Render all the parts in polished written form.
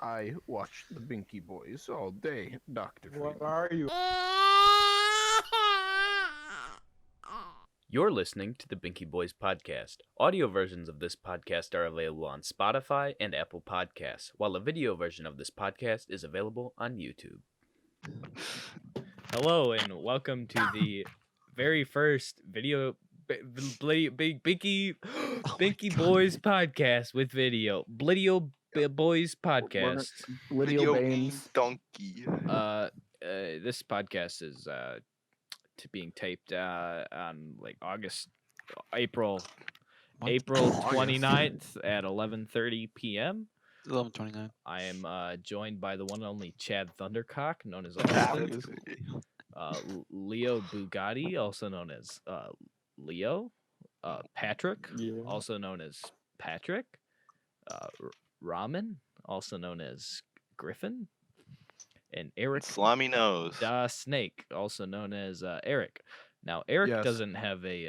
I watch the Binkieboys all day, Dr. What Freeman. are you? You're listening to the Binkieboys podcast. Audio versions of this podcast are available on Spotify and Apple Podcasts, while a video version of this podcast is available on YouTube. Hello, and welcome to the very first video Binky Boys podcast with video. Blitio Boys podcast. Lydio Baines. Donkey. This podcast is being taped on like April 29th at 11:30 p.m. 11:29. I am joined by the one and only Chad Thundercock, known as Austin. Leo Bugatti, also known as Leo. Patrick, also known as Patrick. Ramen, also known as Griffin. And Eric Slimy Nose. Snake, also known as Eric. Now Eric doesn't have a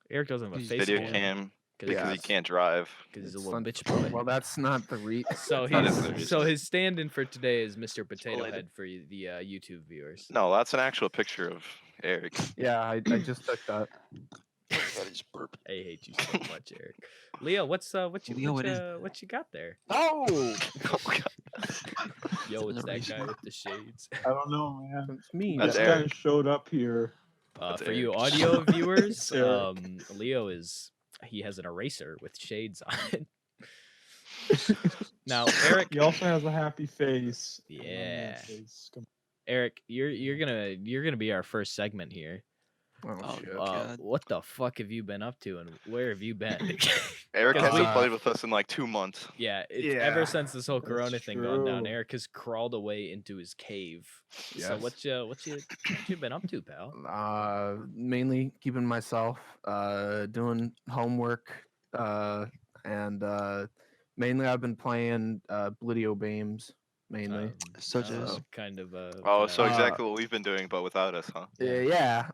face Video cam because he can't drive. Because he's a little bitch boy. Well, that's not the So his stand-in for today is Mr. Potato Head for the YouTube viewers. No, that's an actual picture of Eric. Yeah, I just took that. I hate you so much, Eric. Leo, what you got there? Oh! Yo, it's that guy with the shades. I don't know, man. It's me. That's This Eric. guy showed up here. For you audio viewers, Eric. Leo he has an eraser with shades on it. Now, Eric. He also has a happy face. Yeah. Eric, you're gonna be our first segment here. Oh, shit. What the fuck have you been up to, and where have you been? Eric Because hasn't played with us in like 2 months. Yeah, Yeah. ever since this whole Corona thing gone down, true. Eric has crawled away into his cave. So Yes. what you been up to, pal? Mainly keeping myself, doing homework, and mainly I've been playing Blidio games, mainly. Such as kind of Oh, so exactly what we've been doing, but without us, huh? Yeah.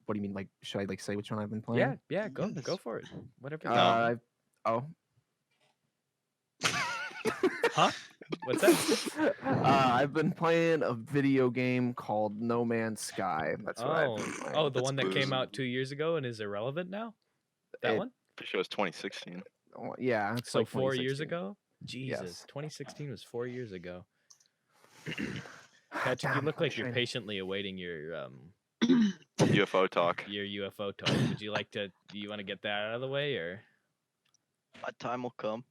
What do you mean? Like, should I like say which one I've been playing? yeah, go for it. Whatever. Oh. Huh? What's that? I've been playing a video game called No Man's Sky. That's what I've been playing. Oh, the one that That's came boo. out 2 years ago and is irrelevant now. That It- one. Pretty sure it was 2016. Oh, yeah. It's So like 4 years 2016. ago. Jesus, Yes. 2016 was 4 years ago. Patrick, you look like you're patiently awaiting your UFO talk. UFO talk. Would you like to? Do you want to get that out of the way, or? My time will come.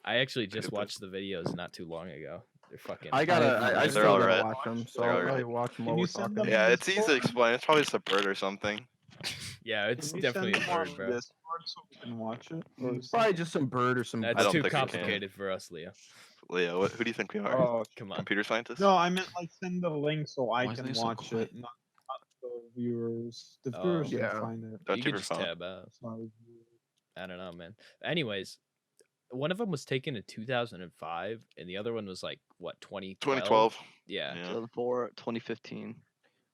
I actually just watched the videos not too long ago. They're fucking. I They're still all gotta right. watch them, so They're I'll all probably right. watch them Can while you we're send talking. them- Yeah, it's easy to explain. It's probably just a bird or something. Yeah, it's Can you definitely a send them on bird, bro. Discord so we can watch it? Or It's probably just some bird or some. That's don't too think we can. complicated for us, Leo. Leo, who do you think we are? Oh, Come on. Computer scientists? no, I meant like send the link so I Why is can it so watch quiet? it, not the viewers. The Oh. viewers Yeah. can find it. Don't You take could your just phone. tab out. Sorry. I don't know, man. Anyways, one of them was taken in 2005, and the other one was like what 2012. Yeah. 2004, 2015.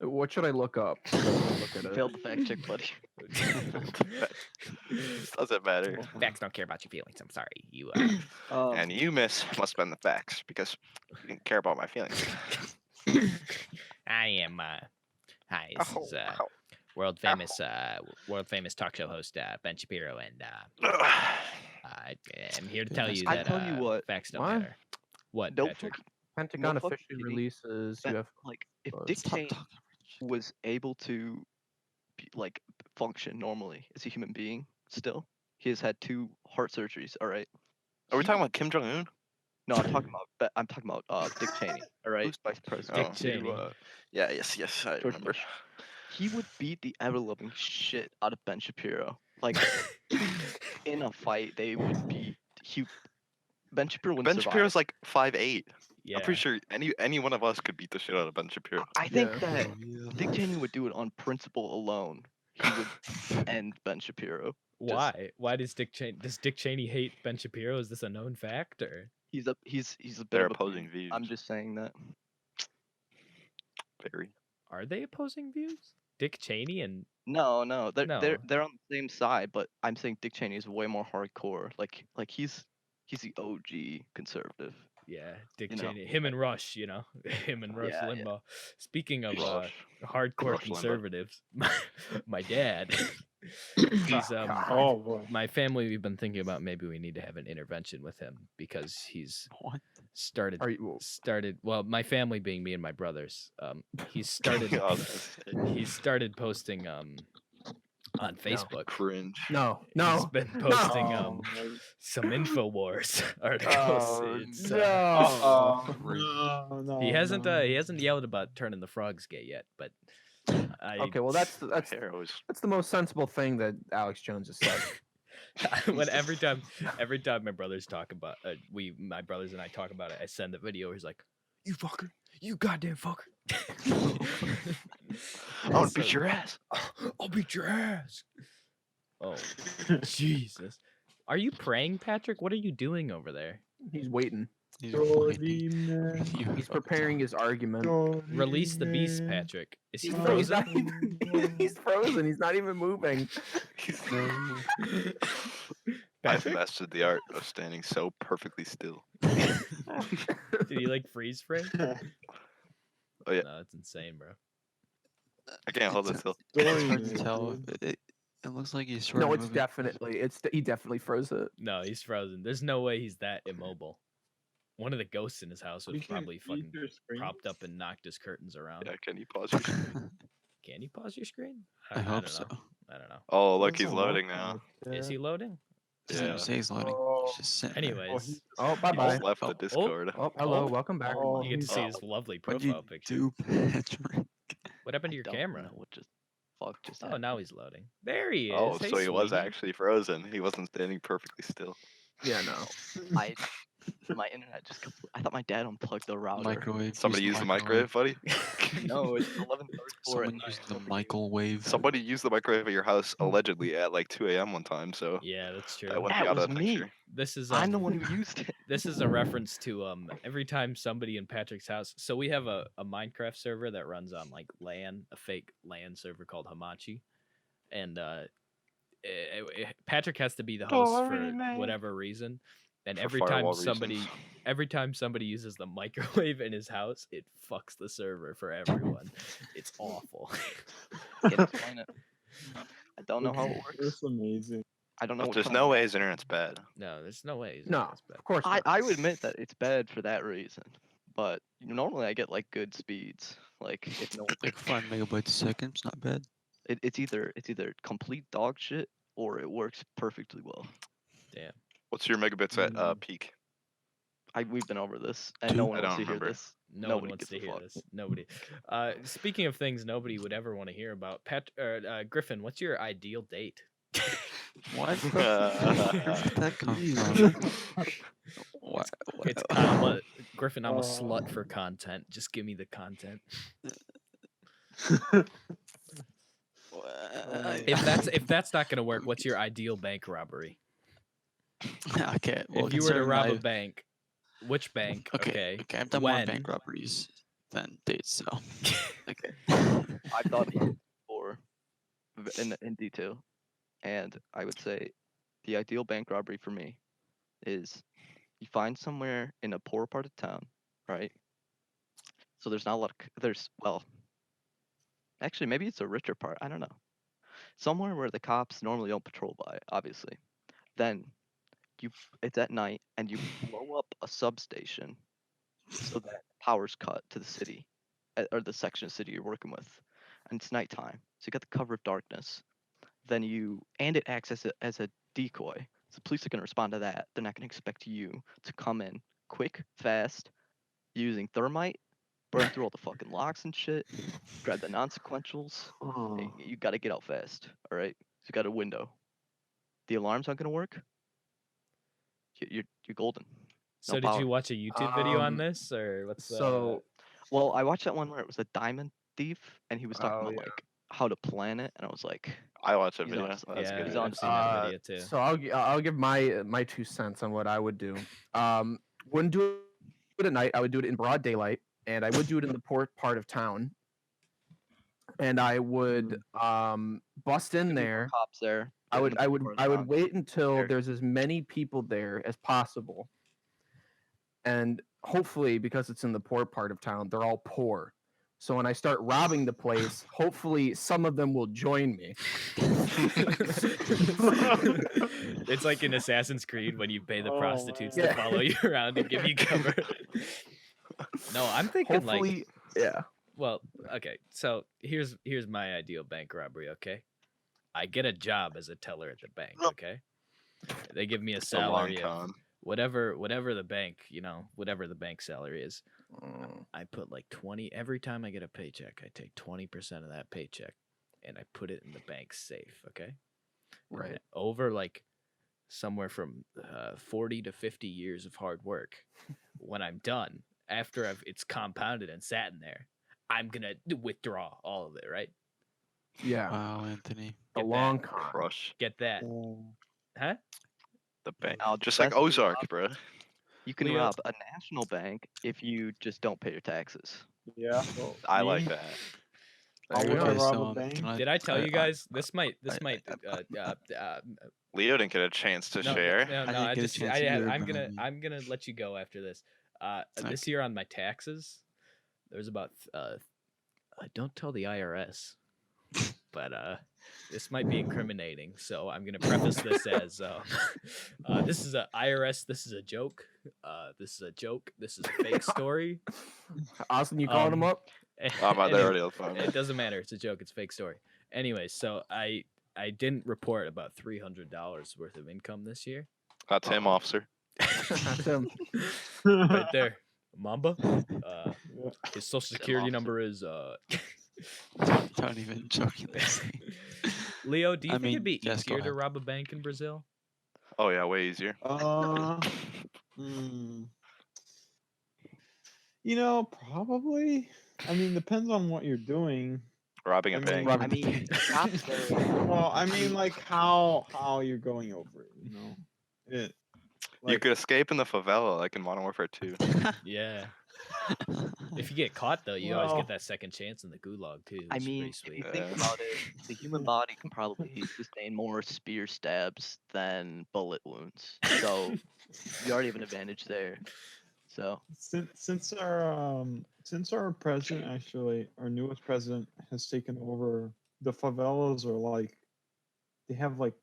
What should I look up? Look at it. Failed the fact check, buddy. Doesn't matter. Facts don't care about your feelings. I'm sorry. You. And you, miss, must spend the facts because you didn't care about my feelings. I am. Hi. This is world famous talk show host Ben Shapiro, and I'm here to tell you I that tell you what. facts don't What? matter. What, Nope. Patrick? Pentagon No fucking officially kidding. releases That, UFO. like, if Buzz. Dick Stop Cheney was able to, like, function normally as a human being, still, he has had 2 heart surgeries. All right. Are we talking about Kim Jong Un? No, I'm talking about Dick Cheney. All right, Who's Vice President. Dick Cheney. Yeah, yes, I George remember. Bush. He would beat the ever-loving shit out of Ben Shapiro. Like, in a fight, they would be. Ben Shapiro wouldn't Ben survive. Shapiro's like 5'8". Yeah. I'm pretty sure any one of us could beat the shit out of Ben Shapiro. I think Yeah. that Dick Cheney would do it on principle alone. He would end Ben Shapiro. Why? Why does Dick Cheney hate Ben Shapiro? Is this a known fact, or? He's a bit They're of a opposing beast. views. I'm just saying that. Very. Are they opposing views? Dick Cheney and No, no, they're No. they're on the same side, but I'm saying Dick Cheney is way more hardcore. Like he's the OG conservative. Yeah, Dick You know, Cheney, him and Rush, you know, him and Rush Yeah, yeah. Limbaugh. Speaking of Rush. hardcore Rush Limbaugh. conservatives, my dad, he's God. Oh boy. my family. We've been thinking about maybe we need to have an intervention with him because he's What? started Are you? well, my family being me and my brothers. He's started I was gonna say, he's started posting on Facebook. cringe. No, He's no. been posting Oh, some Infowars articles. Oh, It's, no. no, he hasn't no. yelled about turning the frogs gay yet, but Okay, well that's Hair always the most sensible thing that Alex Jones has said. when every time my brothers talk about my brothers and I talk about it, I send the video. He's like, "You fucker, you goddamn fucker." I want to beat So- your ass. I'll beat your ass. Oh, Jesus. Are you praying, Patrick? What are you doing over there? He's waiting. He's fighting. Jordy, You He's fucking preparing his argument. Release the beast, Patrick. Is he He's frozen? not even, he's frozen. He's not even moving. I've Patrick? mastered the art of standing so perfectly still. Did he like freeze frame? Oh, yeah. No, it's insane, bro. I can't hold it It's still. It's hard to tell. It looks like he's sort No, of it's moving. definitely he definitely froze it. No, he's frozen. There's no way he's that immobile. One of the ghosts in his house would You can probably eat fucking your screen. propped up and knocked his curtains around. Yeah, can you pause your screen? Can you pause your screen? I hope don't so. know. I don't know. Oh, look, There's he's a loading lot now. out Is there. he loading? He doesn't Yeah. say he's loading. Oh, He's just sitting there. Anyways, Oh, bye He bye. just left Oh, the Discord. Oh, hello, Oh. welcome back. Oh, you get to see Oh. his lovely What'd profile you picture. do, Patrick? What happened to I your don't camera? know what just fuck just Oh, happened. now he's loading. There he is. Oh, Hey, so he was sweetie. actually frozen. He wasn't standing perfectly still. Yeah, no. My internet just I thought my dad unplugged the router. Microwave. Somebody use the microwave, buddy. No, it's 11:34 at Someone night. used the microwave. Somebody used the microwave at your house allegedly at like 2 a.m. one time, so Yeah, that's true. that wouldn't That be out was of the me. picture. This is I'm the one who used it. this is a reference to every time somebody in Patrick's house. So we have a Minecraft server that runs on like LAN, a fake LAN server called Hamachi, and Patrick has to be the host for whatever reason. And For every time firewall somebody reasons. uses the microwave in his house, it fucks the server for everyone. It's awful. Can't explain it. I don't know how it works. It's amazing. I don't know. But what there's kind no of- way his internet's bad. No, there's no way. No, of course I not. I would admit that it's bad for that reason, but normally I get like good speeds. Like if no, Like 5 megabytes a second. It's not bad. it's either complete dog shit or it works perfectly well. Damn. What's your megabits at Mm. peak? We've been over this, and Two? no one I wants don't to hear remember. this. No Nobody one wants gives to a hear fuck. this. Nobody. Speaking of things nobody would ever want to hear about, Griffin, what's your ideal date? What? Where did that come from? What? It's Griffin. I'm a slut for content. Just give me the content. If that's not gonna work, what's your ideal bank robbery? Okay. Well, If you were to considering rob a I've- bank, which bank? Okay. Okay. I've done when? more bank robberies than dates, so. Okay. I thought about it before in detail, and I would say the ideal bank robbery for me is you find somewhere in a poor part of town, right? So there's not a lot of actually maybe it's a richer part. I don't know. Somewhere where the cops normally don't patrol by, obviously. Then it's at night and you blow up a substation so that power's cut to the city or the section of city you're working with, and it's nighttime, so you got the cover of darkness. Then it acts as a decoy. So the police are gonna respond to that. They're not gonna expect you to come in quick, fast, using thermite, burn through all the fucking locks and shit, grab the non-sequentials. Hey, you gotta get out fast. All right, so you got a window. The alarms aren't gonna work. You're golden. So No did you power. watch a YouTube video on Um, this, or what's So Well, I watched that one where it was a diamond thief, and he was talking Oh, about yeah. like how to plan it, and I was like, I watched a He's video. on- That's yeah, good. he's video. on I've seen that video too. So I'll give my 2 cents on what I would do. Wouldn't do it at night. I would do it in broad daylight, and I would do it in the poor part of town. and I would bust in There'd be more there. cops there. I getting would the I would doors I would down. wait until There. there's as many people there as possible. And hopefully, because it's in the poor part of town, they're all poor. So when I start robbing the place, hopefully some of them will join me. It's like in Assassin's Creed when you pay the Oh, prostitutes man. to follow you around and give you cover. No, I'm thinking like, Hopefully, yeah. well, okay. So here's my ideal bank robbery. Okay, I get a job as a teller at the bank. Okay, they give me a It's a long salary of con. whatever the bank, whatever the bank salary is. Mm, I put like 20 every time I get a paycheck. I take 20% of that paycheck and I put it in the bank safe. Okay, And right. over like somewhere from 40 to 50 years of hard work, when I'm done, after it's compounded and sat in there, I'm gonna withdraw all of it. Right? Yeah. Wow, Anthony. A Get long that. con. Crush Get that? Huh? the bank. Now, Just the like best way to Ozark, rob- bro. You can Leo- rob a national bank if you just don't pay your taxes. Yeah. Well, I like me, that. How There you would I go. rob so, a bank? can I- Did I tell I- you guys this might Leo didn't get a chance to no, share. No, I no, didn't I get a just chance either, I'm but I gonna mean- I'm gonna let you go after this. This Okay. year on my taxes, there's about don't tell the IRS, but this might be incriminating. So I'm gonna preface this as this is a IRS. This is a joke. This is a joke. This is a fake story. Austin, you calling him Um, up? I'm out there Anyway, already. Phone. it doesn't matter. It's a joke. It's a fake story. Anyway, so I didn't report about $300 worth of income this year. That's him, officer. That's him. Right there, Mamba. Yeah. His social Send security officer. number is Don't even jokingly say. Leo. Do you I think it'd mean, be yes, go easier to ahead. rob a bank in Brazil? Oh yeah, way easier. Hmm. Probably. I mean, depends on what you're doing. Robbing a I bank. mean- I mean, the cops there. Well, I mean, like how you're going over it. It. You could escape in the favela, like in Modern Warfare 2. Yeah. If you get caught though, you always Well- get that second chance in the gulag too. I Which mean, is if pretty you sweet. think Yeah. about it, the human body can probably sustain more spear stabs than bullet wounds. So you already have an advantage there. So Since our president, actually our newest president, has taken over, the favelas are like, they have like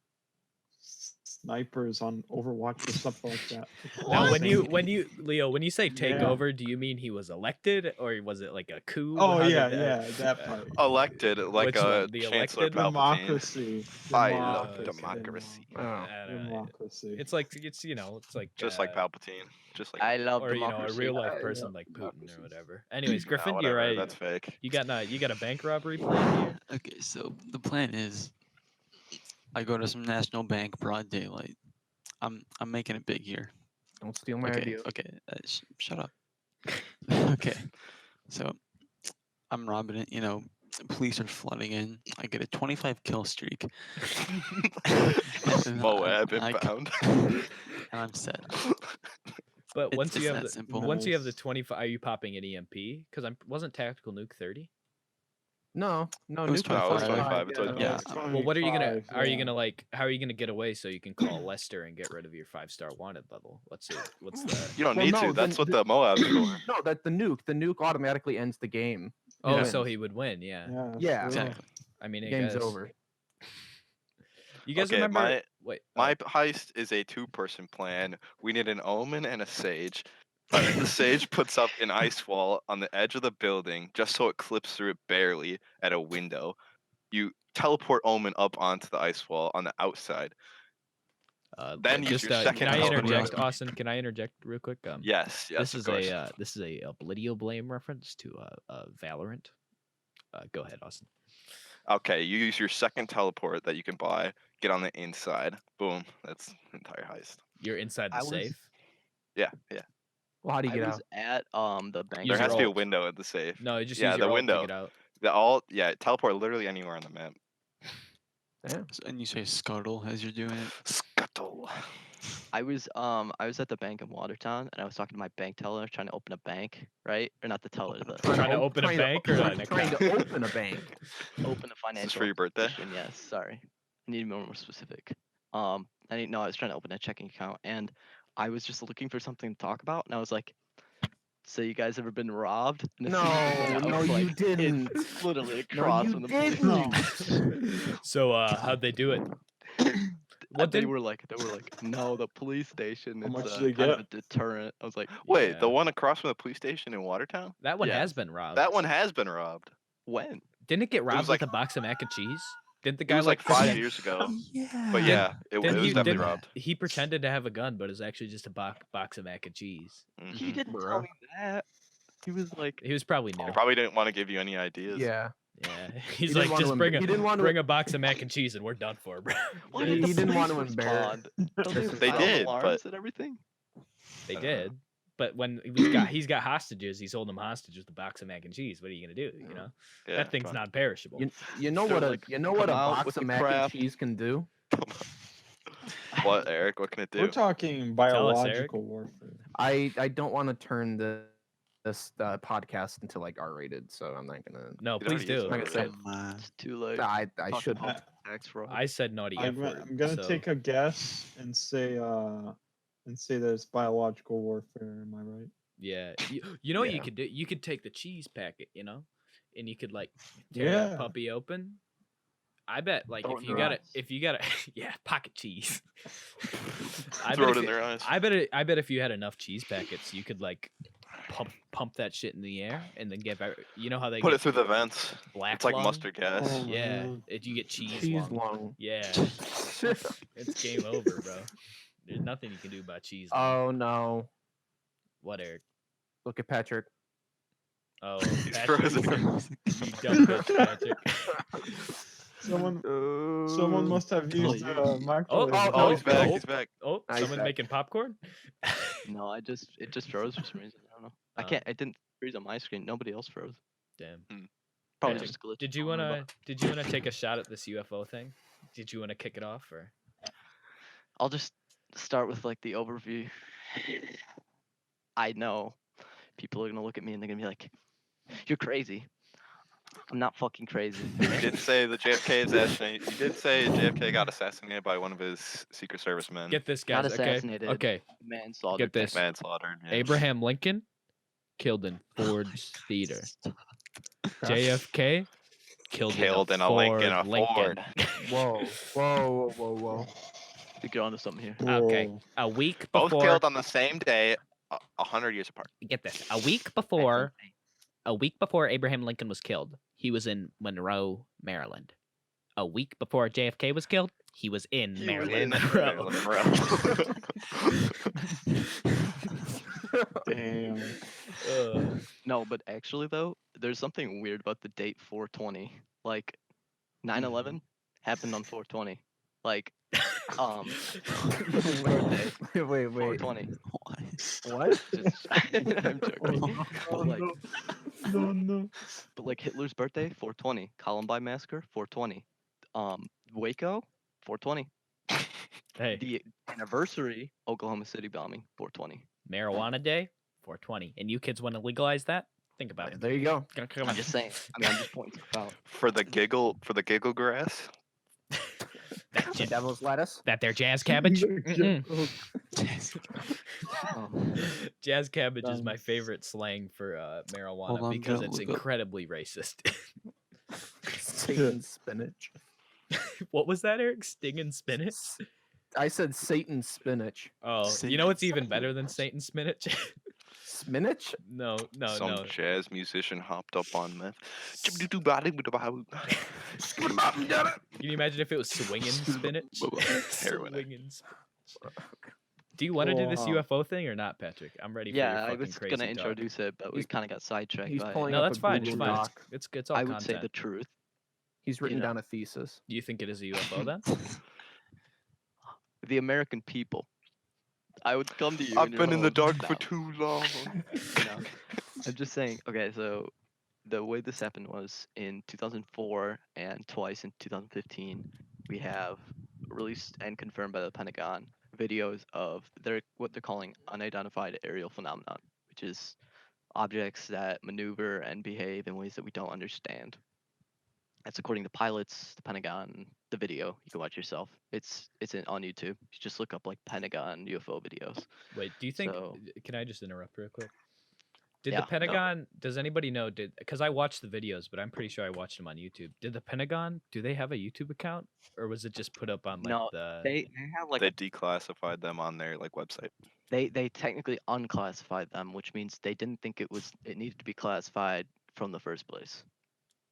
snipers on Overwatch or something like that. Now, when Insane. you Leo, when you say take Yeah. over, do you mean he was elected or was it like a coup? Oh How did yeah, that- that part. Elected like Which a one? The Chancellor elected? Palpatine. Democracy. I love Democracy. democracy. Oh. I don't know. Democracy. It's like it's like Just like Palpatine. Just like I love or a democracy. real life Yeah, person like Putin democracy. or whatever. Anyways, Nah, Griffin, whatever, you're right. That's fake. You got a bank robbery plan here? Okay, so the plan is, I go to some national bank, broad daylight. I'm making it big here. Don't steal my Okay, idea. okay, shut up. Okay, so I'm robbing it. Police are flooding in. I get a 25 kill streak. And Moab I- inbound. and I'm set. But It's once you just have that simple. once you have the Nice. 25, are you popping an EMP? Because wasn't tactical nuke 30? No, It was nuke was 25. 25, it's Yeah, like- Yeah, it's Well, what are you gonna? 25, Are you yeah. gonna like? How are you gonna get away so you can call Lester and get rid of your 5-star wanted level? What's the? You don't Well, need no, to. That's then what the Moab's for. No, that the nuke automatically ends the game. Oh, Yeah. so he would win. Yeah. Yeah. sure. Exactly. I mean, I Game's guess- over. You guys Okay, remember? Wait. My heist is a 2-person plan. We need an omen and a sage. The sage puts up an ice wall on the edge of the building just so it clips through it barely at a window. You teleport omen up onto the ice wall on the outside. Then use your second Can I teleport. interject, Austin? Can I interject real quick? Yes, This of is course. a Oblidio Blame reference to Valorant. Go ahead, Austin. Okay, you use your second teleport that you can buy. Get on the inside. Boom. That's the entire heist. You're inside the I was- safe. Yeah. Well, how do you I get was out? at the bank. Use There has your to be a ult. window at the safe. No, just Yeah, use your the ult window. to get out. Teleport literally anywhere on the map. Damn. And you say scuttle as you're doing it. Scuttle. I was at the bank in Watertown, and I was talking to my bank teller trying to open a bank, right? Or not the teller, the Trying to open a bank or an trying account? to open a bank. open a Is financial this for your birthday? institution. Yes, sorry. I need to be more specific. I didn't know I was trying to open a checking account, and I was just looking for something to talk about, and I was like, "So you guys ever been robbed?" And as soon as I said No, it, I no, was you like, didn't. It's literally No, across you from the police didn't. station. So how'd they do it? What they did were like, no, the police station. How It's much do they kind of a get? deterrent. I was like, Wait, the Yeah. one across from the police station in Watertown? that one Yes. has been robbed? That one has been robbed. when? Didn't it get was robbed like- with a box of mac and cheese? Didn't the It guy was like pretend- 5 years ago. Yeah. But yeah, it was didn't he, definitely didn't- robbed. He pretended to have a gun, but it was actually just a box of mac and cheese. He Mhm. didn't tell Bruh. me that. He was like, He was probably He new. probably didn't want to give you any ideas. Yeah. Yeah, he's didn't like, want to just bring he didn't want to- bring a box of mac and cheese and we're done for, bro. why He- did the he didn't want to police embarrass- respond? Don't they They sound did, alarms but- and everything? They I don't know. did, but when he's got hostages, he's holding them hostage with a box of mac and cheese. What are you gonna do? You know, Yeah, that thing's fine. non-perishable. You know They're what a like, you know what a "Come out box with of the mac craft." and cheese can do? What, Eric? What can it We're do? talking Tell us, Eric. biological warfare. I don't want to turn this podcast into like R-rated, so I'm not gonna. No, You please already used do. it Like I said, It's too late. I Talk should. about tax fraud. I said naughty F word. I'm gonna so- take a guess and say that it's biological warfare. Am I right? Yeah, you know what you Yeah. could do? You could take the cheese packet, you know, and you could like tear that Yeah. puppy open. I bet, like, Throw it if in you their got it, eyes. if you got it, yeah, pocket cheese. Throw if it in you- their eyes. I bet if you had enough cheese packets, you could like pump that shit in the air and then you know how they Put get it through the vents. black It's like lung? mustard gas. Oh, Yeah, man. you get cheese, Cheese lung. lung. Yeah, it's game over, bro. There's nothing you can do about cheese. lung. Oh no! What, Eric? Look at Patrick. Oh, He's Patrick, frozen. you dumb bitch, Patrick. Someone must have used you. a microwave. Oh, he's back. oh. He's back. Oh, Nice someone's back. making popcorn. No, it just froze for some reason. I don't know. I Oh. can't. It didn't freeze on my screen. Nobody else froze. Damn. Probably Hey, just a glitch. Did you on my wanna take a shot at this UFO thing? Did you wanna kick it off or? I'll just start with like the overview. I know people are gonna look at me and they're gonna be like, "You're crazy." I'm not fucking crazy. You did say the JFK is assassinated. You did say JFK got assassinated by one of his Secret Service men. Get this, Not guys. Okay. assassinated. Okay. Manslaughter. Get this. Manslaughtered. Yeah. Abraham Lincoln killed in Ford's theater. JFK killed in a Lincoln, a Ford. Whoa! Whoa! Whoa! Whoa! We get onto something here. Okay. Whoa. A week Both before. killed on the same day, 100 years apart. Get this. A week before Abraham Lincoln was killed, he was in Monroe, Maryland. A week before JFK was killed, he was in He was Maryland, in Monroe. Maryland, Damn. No, but actually though, there's something weird about the date 420. Like 9/11 happened on 420. Like birthday Wait! 420. What? Just, I'm joking. Oh, But like, no. but like Hitler's birthday 420. Columbine massacre 420. Waco 420. Hey, The anniversary Oklahoma City bombing 420. marijuana day, 420. And you kids want to legalize that? Think about it. There you go. Come I'm on. just saying. I mean, I'm just pointing stuff out. for the giggle grass. That, The devil's lettuce. that there jazz cabbage? Mm-mm. Oh, Jazz cabbage is my Nice. favorite slang for marijuana on, because gotta it's look up. incredibly racist. Satan spinach. What was that, Eric? Stinging spinach? I said Satan spinach. Oh, you know what's even better than Satan spinach? Spinach? no, Some no. jazz musician hopped up on meth. Can you imagine if it was swinging spinach? Heroin. Swinging spinach. Do you want to do this Wow. UFO thing or not, Patrick? I'm ready for your yeah, I fucking was crazy gonna talk. introduce it, but we He's- kind of got sidetracked he's by it. pulling No, up that's a fine. It's Google fine. Doc. It's all I would content. say the truth. He's written know. down a thesis. Do you think it is a UFO then? The American people. I would come to you. I've your been in the home. dark for No, too long. no. I'm just saying. Okay, so the way this happened was in 2004 and twice in 2015. We have released and confirmed by the Pentagon videos of what they're calling unidentified aerial phenomenon, which is objects that maneuver and behave in ways that we don't understand. That's according to pilots, the Pentagon, the video. You can watch yourself. It's on YouTube. You just look up like Pentagon UFO videos. Wait, do you think? So Can I just interrupt real quick? Did Yeah, the go. Pentagon? Does anybody know? Because I watched the videos, but I'm pretty sure I watched them on YouTube. Did the Pentagon? Do they have a YouTube account, or was it just put up on like No, the? they have like They declassified them on their like website. they technically unclassified them, which means they didn't think it needed to be classified from the first place.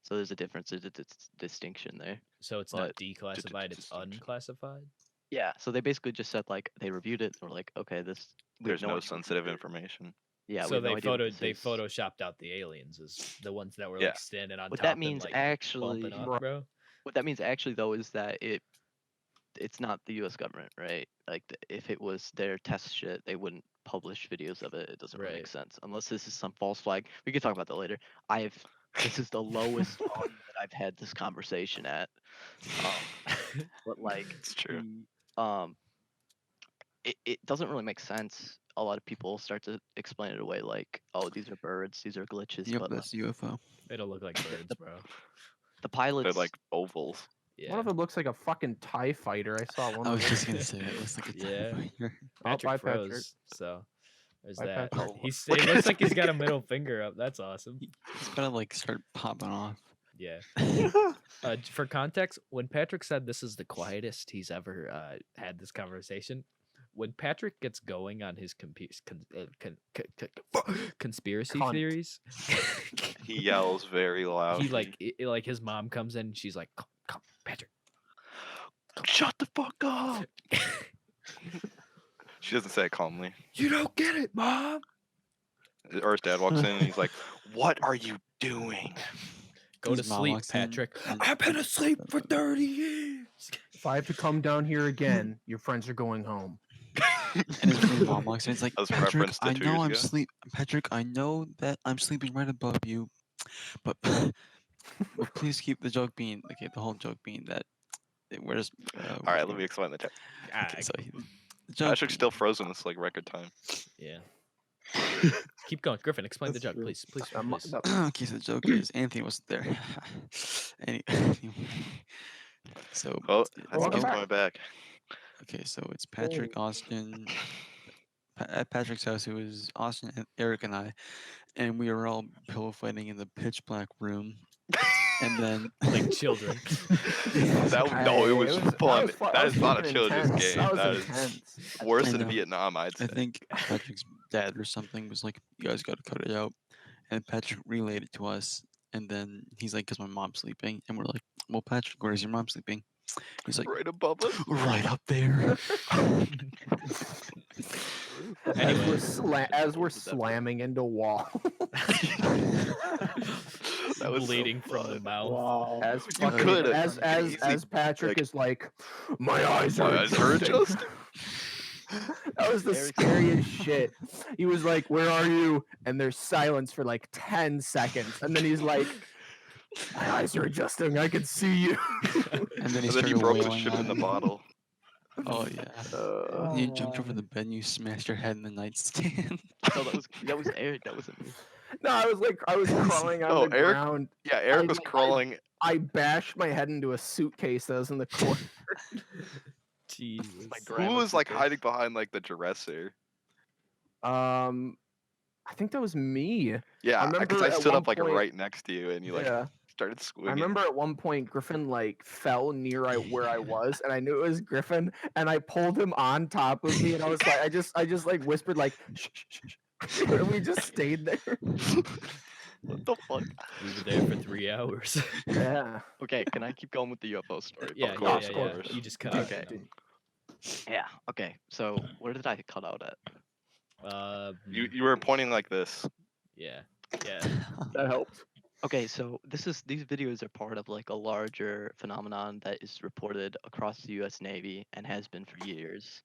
So there's a difference. There's a distinction there. So it's not but- declassified; it's unclassified. Yeah. So they basically just said like they reviewed it. Or like, okay, this. we have There's no idea what sensitive this is. information. Yeah. we So have no they idea what this is. photoshopped out the aliens as the ones that were Yeah. like standing on What top. that means and, like, actually, bumping up, bro. what that means actually though is that it's not the U.S. government, right? Like if it was their test shit, they wouldn't publish videos of it. It doesn't really make Right. sense unless this is some false flag. We can talk about that later. This is the lowest volume that I've had this conversation at. But like It's true. it doesn't really make sense. A lot of people start to explain it away like, oh, these are birds, these are glitches. Yep, But that's UFO. It'll look like birds, bro. the pilots, They're like ovals. Yeah. One of them looks like a fucking TIE fighter. I saw one I of was them. just gonna say it looks like a Yeah. TIE fighter. Patrick bye, froze. Patrick. So there's Bye, that. Patrick. He's Look it at looks his like he's got a finger. middle finger up. That's awesome. It's gonna like start popping off. Yeah. For context, when Patrick said this is the quietest he's ever had this conversation, when Patrick gets going on his conspiracy Cunt. theories, He yells very loud. he like his mom comes in and she's like, come, Patrick. Shut the fuck up. She doesn't say it calmly. You don't get it, mom. Or his dad walks in and he's like, "What are you doing?" Go to His mom sleep, walks in Patrick. and- I've been asleep for 30 years. If I have to come down here again, your friends are going home. And his mom walks in. It's like, That was a Patrick, reference to I 2 know years I'm ago. Patrick, I know that I'm sleeping right above you, but please keep the joke being okay. The whole joke being that where's. All right, let me explain the joke. Ah, So the joke Patrick's still frozen. It's like record time. yeah. Keep going, Griffin. Explain the That's joke, true. please. Please, Um, please. okay, so the joke is Anthony wasn't there. Anyway, so Oh, I Welcome think he's back. coming back. okay, so it's Patrick, Austin. At Patrick's house, it was Austin, and Eric, and I, and we were all pillow fighting in the pitch black room. And then, Like children. No, it was fun. That is not a fucking children's intense. game. That was That is intense. worse I than know. Vietnam, I'd say. I think Patrick's dad or something was like, "You guys got to cut it out," and Patrick relayed it to us. And then he's like, "Cause my mom's sleeping," and we're like, "Well, Patrick, where's your mom sleeping?" He's like, Right above us. "Right up there." Anyway. As we're slamming into wall. That was so bleeding from the fun. mouth. Wow. As You fucking- could've. as Easy. Patrick Like- is like, my eyes are My eyes are adjusting." adjusting. That was the Eric's- scariest shit. He was like, "Where are you?" And there's silence for like 10 seconds, and then he's like, "My eyes are adjusting. I can see you." And then he And then he started broke the wailing shit in on the me. bottle. Oh yeah. Uh, You jumped over the bed and you smashed your head in the nightstand. No, that was Eric. That wasn't me. no, I was crawling on No, the Eric- ground. Yeah, Eric was like, crawling. I bashed my head into a suitcase that was in the corner. Jesus. My Who grandma's was like suitcase. hiding behind like the dresser? I think that was me. Yeah, because remember I at stood one up like point- right next to you, and you like Yeah. started I swinging. remember at one point Griffin like fell near where I was, and I knew it was Griffin, and I pulled him on top of me, and I was like, I just like whispered like, shh, shh, shh, shh. And we just stayed there. What the fuck? We were there for 3 hours. Yeah. Okay, can I keep going with the UFO story? yeah, Of yeah, course, yeah, of yeah. course. You just cut Okay. out. Yeah. Okay. So where did I cut out at? You were pointing like this. Yeah. Yeah. That helped. Okay, so these videos are part of like a larger phenomenon that is reported across the U.S. Navy and has been for years.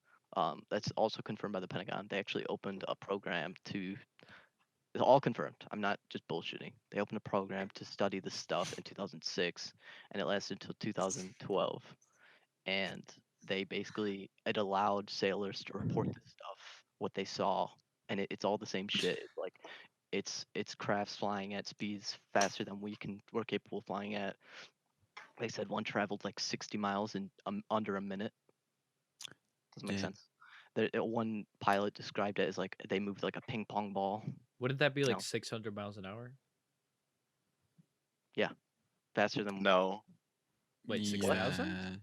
That's also confirmed by the Pentagon. They actually opened a program to. It's all confirmed. I'm not just bullshitting. They opened a program to study this stuff in 2006, and it lasted until 2012. And they basically it allowed sailors to report this stuff, what they saw, and it's all the same shit. It's like it's crafts flying at speeds faster than we're capable of flying at. They said one traveled like 60 miles in under a minute. Doesn't make Damn. sense. One pilot described it as like they moved like a ping pong ball. Wouldn't that be No. like 600 miles an hour? Faster than No. Wait, 6,000 Yeah.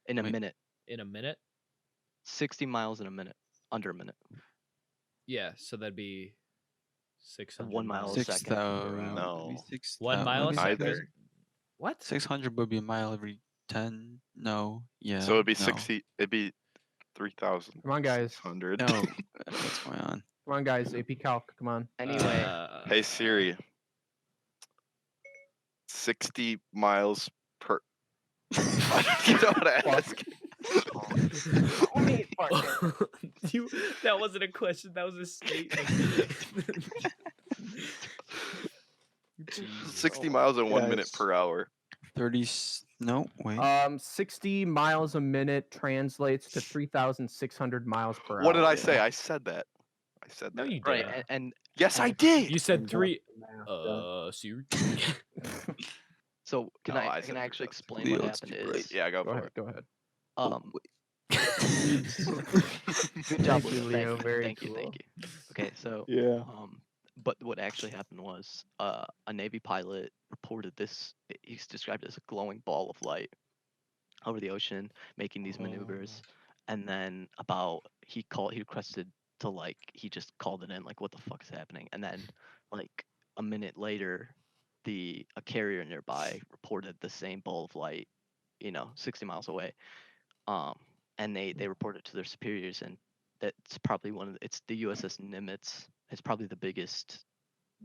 in a Wait. minute. in a minute? 60 miles in a minute. Under a minute. Yeah, so that'd be 600 1 mile a miles second. per 6,000. hour. No. 1 mile a second. Neither. What? 600 would be a mile every 10. No. Yeah. So it'd be no. 60. It'd be 3,000. Come on, guys. 600. No. What's going on? Come on, guys. AP Calc. Come on. Anyway, Hey Siri. 60 miles per. You know what I ask? That wasn't a question. That was a statement. Jesus. 60 miles in 1 minute Guys. per hour. 30. No. Wait. 60 miles a minute translates to 3,600 miles per hour. What did I say? I said that. I said No, that. you right, didn't. and Yes, I did. You said And three. yeah. Siri. so can No, I said can I actually 3,000. explain what Leo's happened too bright. is Yeah, go Go for ahead. it. Go ahead. good job, Thank you, Leo. Leo. Very Thank you, cool. thank you. Okay, so Yeah. but what actually happened was a Navy pilot reported this. He's described it as a glowing ball of light over the ocean, making these maneuvers, and then he requested to he just called it in like what the fuck is happening, and then like a minute later, a carrier nearby reported the same ball of light, 60 miles away, and they reported to their superiors, and that's probably it's the USS Nimitz. It's probably the biggest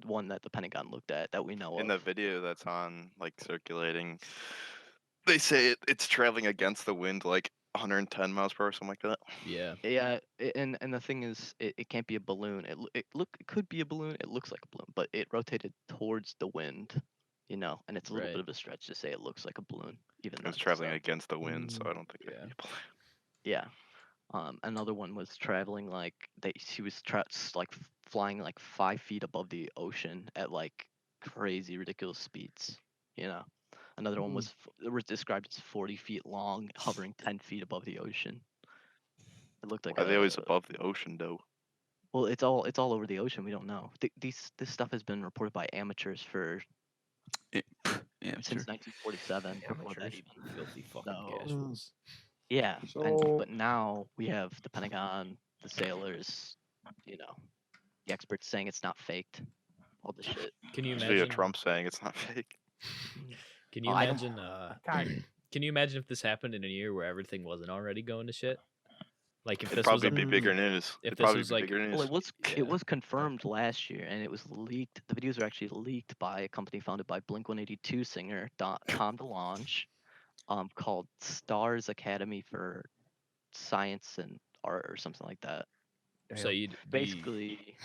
one that the Pentagon looked at that we know In of. the video that's on circulating, they say it's traveling against the wind like 110 miles per hour, something like that. Yeah. Yeah, and the thing is, it can't be a balloon. It could be a balloon. It looks like a balloon, but it rotated towards the wind, and it's a little Right. bit of a stretch to say it looks like a balloon, even though It's traveling against the wind, so I don't think. Yeah. That'd be a balloon. Yeah. Another one was traveling she was flying like 5 feet above the ocean at like crazy ridiculous speeds. Another one was described as 40 feet long, hovering 10 feet above the ocean. It looked like Why are they always above the ocean, though? Well, it's all over the ocean. We don't know. This stuff has been reported by amateurs since 1947. Before that Amateurs. even. Filthy fucking So- casuals. Yeah, So- but now we have the Pentagon, the sailors, the experts saying it's not faked. All this shit. Can you There's a video imagine? of Trump saying it's not fake. Can you I don't- imagine? God. Can you imagine if this happened in a year where everything wasn't already going to shit? Like if It'd this was probably a, be bigger news. if It'd this probably was be like- bigger Well, news. it Yeah. was confirmed last year, and it was leaked. The videos were actually leaked by a company founded by Blink-182 singer Tom DeLonge, called Stars Academy for Science and Art or something like that. so Damn. you'd be, Basically,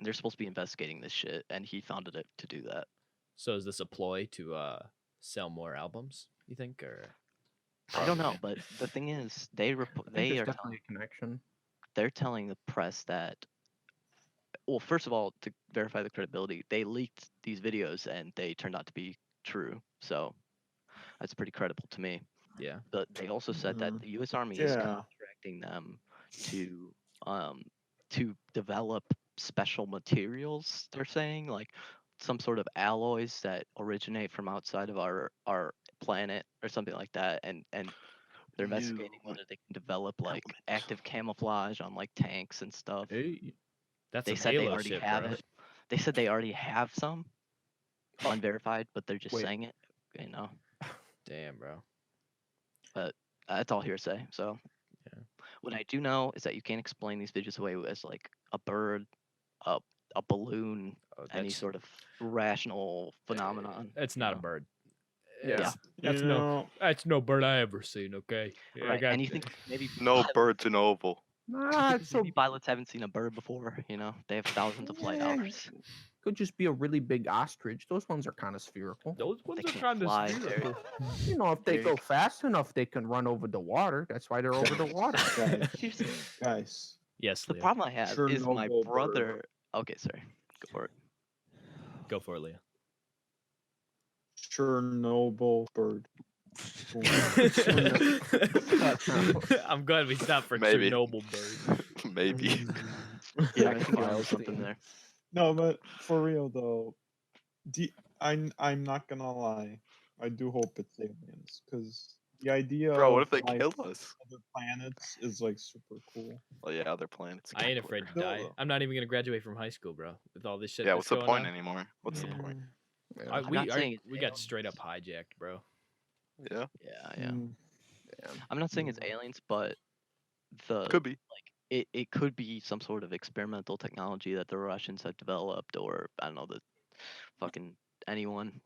they're supposed to be investigating this shit, and he founded it to do that. So is this a ploy to sell more albums? You think, or I don't know, but the thing is, I think they there's are definitely a connection. they're telling the press that. Well, first of all, to verify the credibility, they leaked these videos and they turned out to be true. So that's pretty credible to me. yeah? But they also said that Mhm. the U.S. Army is Yeah. contracting them to develop special materials. They're saying like some sort of alloys that originate from outside of our planet or something like that, and they're investigating Ew. whether they can develop like active camouflage on like tanks and stuff. Hey. That's They some said they Halo already shit, have bro. it. They said they already have some unverified, but they're just Wait. saying it. Damn, bro. That's all hearsay. So, Yeah. what I do know is that you can't explain these videos away as like a bird, a balloon, Oh, any sort of rational phenomenon. It's you not a know? bird. Yeah. It's- That's that's no bird I ever seen. Okay. Yeah, I Right. got And you think maybe No birds in oval. Nah, it's so maybe pilots haven't seen a bird before. They have thousands of flight Yeah. hours. Could just be a really big ostrich. Those ones are kind of spherical. Those ones They are can't kind of fly, spherical. You know, if they Very go fast enough, they can run over the water. That's why they're over the water. Guys, Seriously, guys, Yes, the Leo. problem I have is my Chernobyl bird. brother. Okay, sorry. Go for it. Go for it, Leo. Chernobyl bird. I'm glad we stopped for Maybe. Chernobyl bird. Maybe. Yeah, I can get on Files something theme. there. No, but for real though, I'm not gonna lie. I do hope it's aliens, because the idea Bro, what of if they like, kill us? other planets is like super cool. Well, yeah, other planets. I ain't afraid to Still, die. though. I'm not even gonna graduate from high school, bro. With all this shit. Yeah, that's what's the going point on. anymore? What's the Yeah. point? Yeah. I, I'm we not saying it's we got aliens. straight up hijacked, bro. Yeah, Yeah. Mm, I'm not saying it's aliens, but the could be. it could be some sort of experimental technology that the Russians have developed, or I don't know, the fucking anyone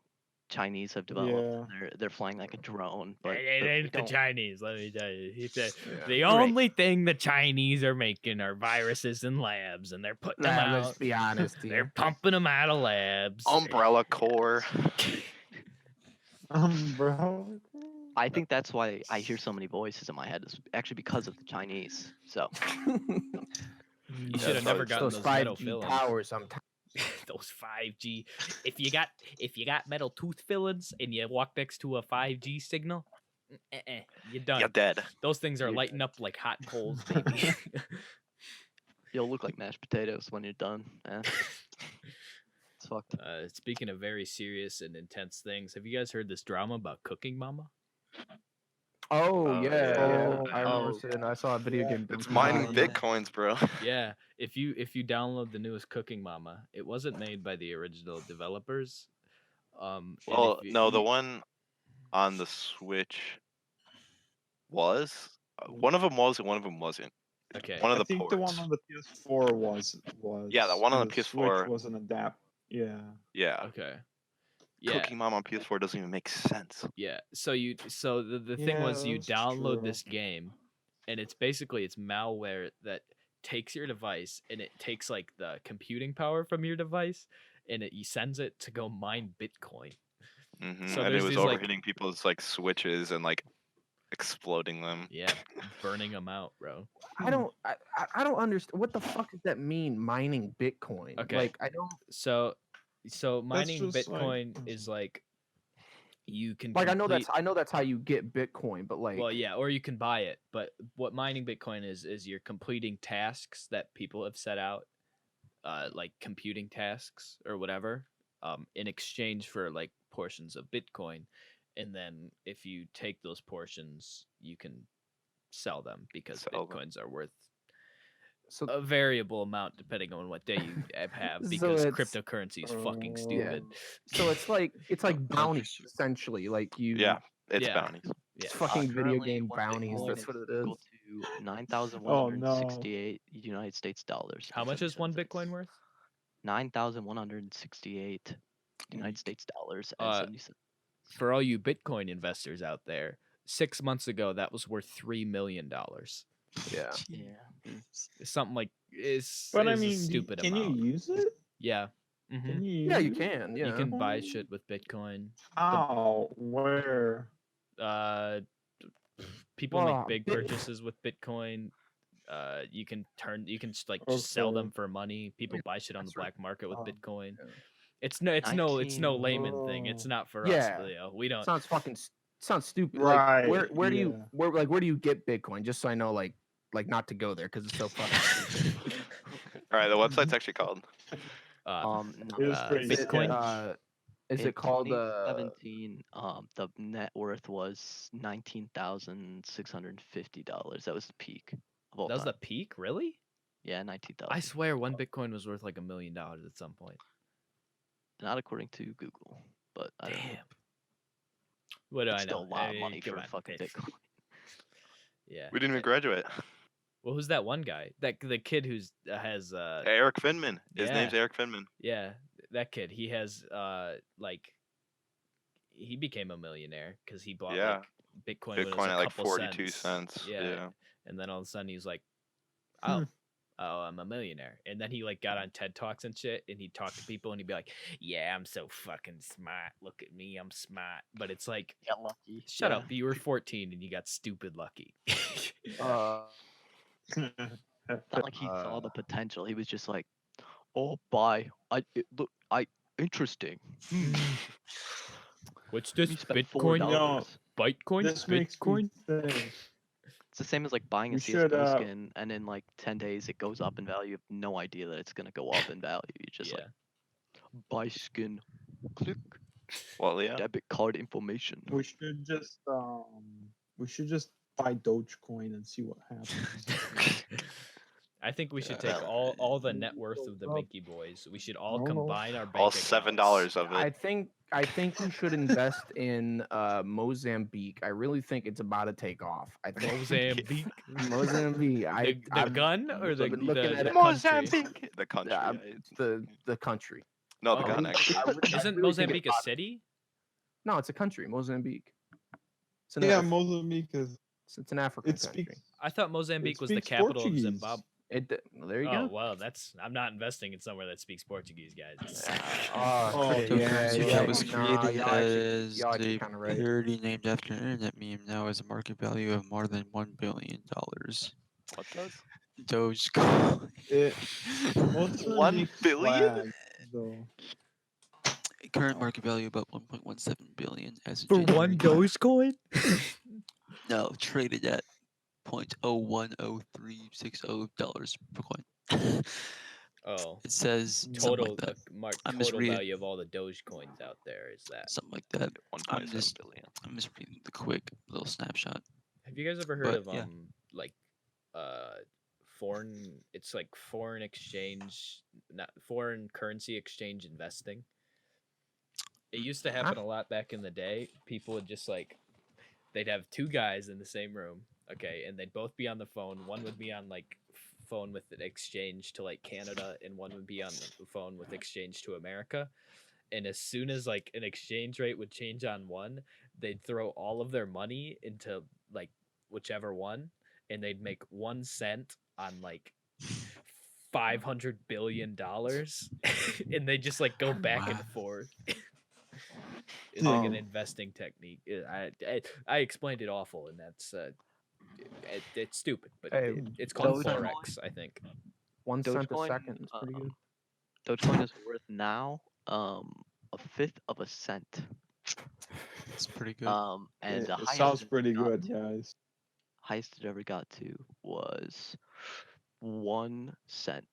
Chinese have developed. Yeah. And they're flying like a drone, but It we ain't the don't- Chinese, let me tell you. He said Yeah. the only thing the Chinese are making are viruses in labs, and they're putting them Let's out. be honest They're here. pumping them out of labs. Umbrella Corps. Bro. I think that's why I hear so many voices in my head. Is actually because of the Chinese. So You should have never gotten Those those metal 5G fillings. towers. I'm Those 5G. If you got metal tooth fillings and you walk next to a 5G signal, you're done. You're dead. Those things are You're lighting up like hot coals, baby. you'll look like mashed potatoes when you're done. Man. It's fucked. Speaking of very serious and intense things, have you guys heard this drama about Cooking Mama? Oh yeah. yeah. Oh, I remember oh, seeing. I saw a video yeah. game. It's Donkey mining Kong. yeah. bitcoins, bro. Yeah, if you download the newest Cooking Mama, it wasn't made by the original developers. And Well, if you- no, the you- one on the Switch was. One of them was and one of them wasn't. Okay. One of I the think ports. the one on the PS4 was. Yeah, the one on and the Switch PS4. was an adapt. Yeah. Yeah. Okay. Yeah. Cooking Mom on PS4 doesn't even make sense. Yeah. So the thing was you that's download true. this game, and it's malware that takes your device and it takes like the computing power from your device and it sends it to go mine Bitcoin. So And it there's was these, like- overhitting people's like switches and like exploding them. Yeah, burning them out, bro. I don't understand. What the fuck does that mean? Mining Bitcoin. Okay. Like I don't. So mining just, like- Bitcoin is like you can Like complete, I know that's how you get Bitcoin, but like. well, yeah, or you can buy it. But what mining Bitcoin is you're completing tasks that people have set out, like computing tasks or whatever, in exchange for like portions of Bitcoin, and then if you take those portions, you can sell them because Sell them. Bitcoins are worth So a variable amount depending on what day you have So because it's- cryptocurrency is fucking Oh. stupid. so it's like bounties Shit. essentially. Like you. Yeah, it's Yeah. bounties. Yeah. It's fucking video currently, game one bounties. Bitcoin That's is what it equal is. to 9,168 United States dollars. How and much is 77 one Bitcoin cents. worth? 9,168 United States dollars and Uh, 70 cents. For all you Bitcoin investors out there, 6 months ago that was worth $3 million. Yeah. Yeah. Something like is But I is a mean, stupid can amount. you use it? Yeah. hmm Can you? Yeah, use you it? can. Yeah. You can buy shit with Bitcoin. How? Where? Uh, people Well, make big Bit- purchases with Bitcoin. You can just sell Okay. them for money. People buy shit on the That's right. black market with Oh. Bitcoin. Yeah. It's no layman thing. It's Oh. not for Yeah. us, Leo. We don't. Sounds fucking. Sounds stupid. Right, Like where do you yeah. where do you get Bitcoin? Just so I know like not to go there because it's so fucking stupid. All right, the website's actually called. It was pretty Bitcoin. sketch. Is In it called 2017, the net worth was $19,650. That was the peak of all That was time. the peak, really? Yeah, 19,000. I swear, one Bitcoin was worth like $1 million at some point. Not according to Google, but I don't know. Damn. What do It's I know? still a lot of Hey, money come for on, fucking hey. Bitcoin. Yeah. We didn't even graduate. Well, who's that one guy? The kid who's has Eric Finman. His Yeah. name's Eric Finman. yeah, that kid. He has like he became a millionaire because he bought Yeah. like Bitcoin when it was Bitcoin a at like couple 42 cents. cents. Yeah. Yeah. And then all of a sudden he's like, Hmm. oh, I'm a millionaire. And then he like got on TED Talks and shit, and he'd talk to people, and he'd be like, yeah, I'm so fucking smart. Look at me, I'm smart. But it's like, Got lucky. shut up. You were 14 and you got stupid lucky. It's not like he saw the potential. He was just like, oh, bye. Interesting. What's You this? spent Bitcoin? $4. Bitcoin? This makes me Bitcoin? think. It's the same as like buying a We CS:GO should, skin, and in like 10 days it goes up in value. You have no idea that it's gonna go up in value. You just Yeah. like buy skin, click Well, yeah. debit card information. We should just buy Dogecoin and see what happens. I think we should Yeah. take all the net worth of the Binkieboys. We should all Oh. combine our bank All accounts. $7 of I it. think we should invest in Mozambique. I really think it's about to take off. I think Mozambique. Mozambique. The gun or the, I've been looking at the it. country? The country. Yeah, I- the country. no, the Oh, gun. I Actually. Isn't really think Mozambique a it's about- city? No, it's a country. Mozambique. It's an, Yeah, Af- Mozambique is. it's an African It country. speaks. I thought Mozambique was the speaks capital Portuguese. of Zimbabwe. Well, there you Oh go. well, I'm not investing in somewhere that speaks Portuguese, guys. Oh, okay, yeah, Cryptocurrency yeah. that was created y'all as actually a kinda right. parody named after an internet meme now has a market value of more than $1 billion. What does? Dogecoin. Mozambique 1 billion? flag, though. Current market value about 1.17 billion as of For January. one Dogecoin? No, traded at $0.010360 per coin. Oh, It says total something like that. I'm total misreading. value of all the Dogecoins out there is that. Something like that. 1.7 just- billion. I'm just reading the quick little snapshot. Have you guys ever heard But, of yeah. like foreign? It's like foreign exchange, not foreign currency exchange investing. It used to happen a lot back in the day. People would just like, they'd have two guys in the same room, okay, and they'd both be on the phone. One would be on like phone with an exchange to like Canada, and one would be on the phone with exchange to America. And as soon as like an exchange rate would change on one, they'd throw all of their money into like whichever one, and they'd make 1 cent on like $500 billion, and they just like go back and Wow. forth. It's like an Oh. investing technique. I explained it awful, and that's it's stupid, but Hey, it's called Dogecoin? forex, I think. 1 cent a Dogecoin, second is pretty good. Dogecoin is worth now a fifth of a cent. It's pretty good. And the It highest sounds it pretty got good, to- guys. Highest it ever got to was 1 cent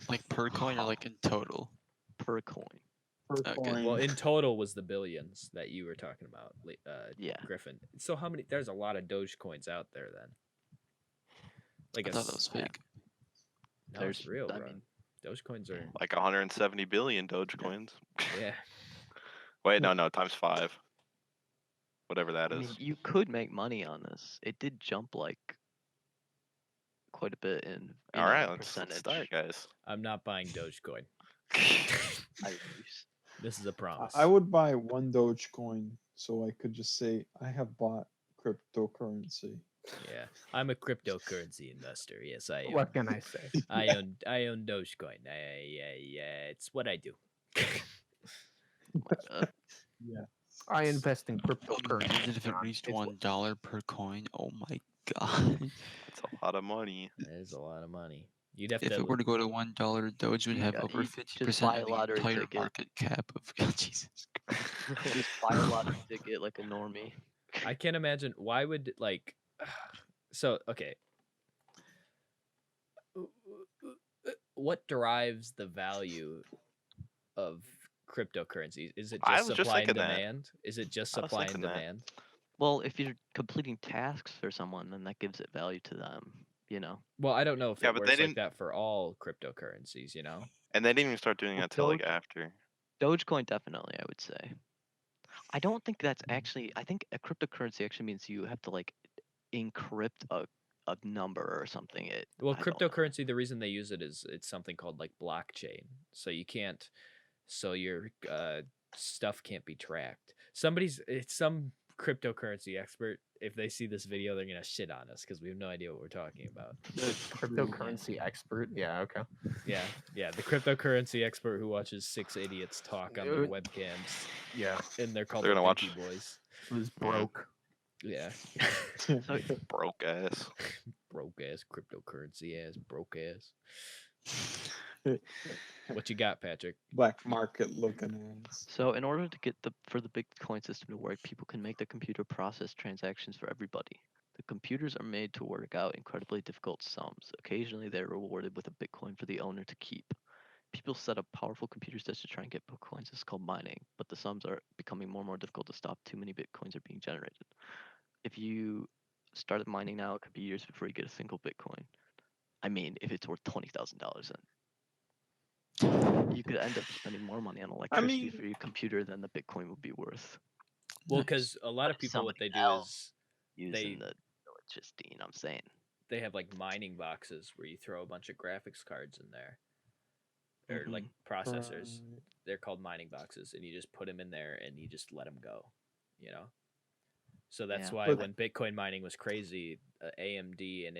Like per coin or like in total? per coin. Per Okay. coin. Well, in total was the billions that you were talking about, Yeah. Griffin. So how many? There's a lot of Dogecoins out there then. Like I thought that was fake. No, There's- it's real, I bro. mean- Dogecoins are Like 170 billion Dogecoins. yeah. Wait, no, times 5. Whatever that I is. mean, you could make money on this. It did jump like quite a bit in All right, let's percentage. start, guys. I'm not buying Dogecoin. I use. This is a promise. I would buy 1 Dogecoin so I could just say I have bought cryptocurrency. Yeah, I'm a cryptocurrency investor. Yes, I am. What can I say? I own Dogecoin. It's what I do. I invest in Imagine cryptocurrency. if it John. reached It's what- $1 per coin. Oh my god. That's a lot of money. That is a lot of money. You'd have If to. it were to go to $1, Doge would have Yeah, over you 50% just buy of a the lottery entire ticket. market cap of Jesus Christ. Just buy a lottery ticket like a normie. I can't imagine why would like. So okay. What derives the value of cryptocurrencies? Is it I just was just supply and thinking that. demand? Is it just I was supply and thinking that. demand? Well, if you're completing tasks for someone, then that gives it value to them. You know. Well, I don't know if Yeah, it but they works like didn't- that for all cryptocurrencies. You know. And they didn't even start doing Well, that till like Doge- after. Dogecoin definitely, I would say. I don't think that's actually. I think a cryptocurrency actually means you have to like encrypt a number or something. Well, I don't know. cryptocurrency, the reason they use it is it's something called like blockchain. So you can't, so your stuff can't be tracked. It's some cryptocurrency expert. If they see this video, they're gonna shit on us because we have no idea what we're talking about. The cryptocurrency expert. Yeah. Okay. Yeah, the cryptocurrency expert who watches 6 idiots talk on their webcams, Yeah. and they're called They're the gonna watch- Binkieboys. Who's broke? Yeah, Broke ass. broke ass cryptocurrency ass broke ass. What you got, Patrick? Black market looking ass. So in order to get for the Bitcoin system to work, people can make the computer process transactions for everybody. The computers are made to work out incredibly difficult sums. Occasionally, they're rewarded with a Bitcoin for the owner to keep. People set up powerful computers just to try and get Bitcoins. It's called mining, but the sums are becoming more and more difficult to stop. Too many Bitcoins are being generated. If you started mining now, it could be years before you get a single Bitcoin. I mean, if it's worth $20,000, then you could end up spending more money on electricity for your computer than the Bitcoin would be worth. Well, because a lot of people, what they do is using the electricity. You know what I'm saying? they have like mining boxes where you throw a bunch of graphics cards in there, or like processors. They're called mining boxes, and you just put them in there and you just let them go. You know. So that's why But- when Bitcoin mining was crazy, AMD and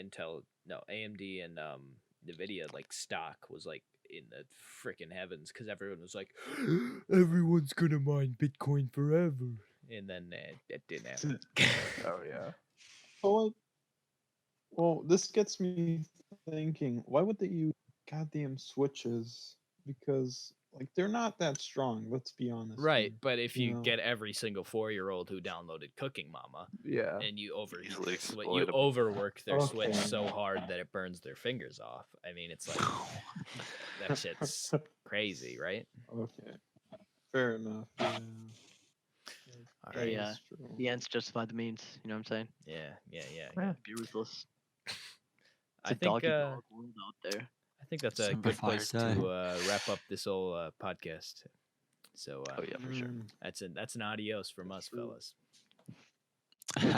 Nvidia like stock was like in the freaking heavens because everyone was like, everyone's gonna mine Bitcoin forever, and then it didn't happen. Oh yeah. Well, this gets me thinking. Why would they use goddamn switches? Because like they're not that strong. Let's be honest. Right, here, but if you know? get every single 4-year-old who downloaded Cooking Mama Yeah. and you Easily you exploitable. overwork their Switch Okay. so hard that it burns their fingers off. I mean, it's like that shit's crazy, right? Okay, fair enough. Yeah. All That right. Yeah. is true. The ends justify the means. You know what I'm saying? Yeah. Be ruthless. It's I a think doggy dog world out there. I think that's a Simple good place fire to wrap up this whole podcast. So Oh yeah, for sure. Mm. that's an adios from us, True. fellas.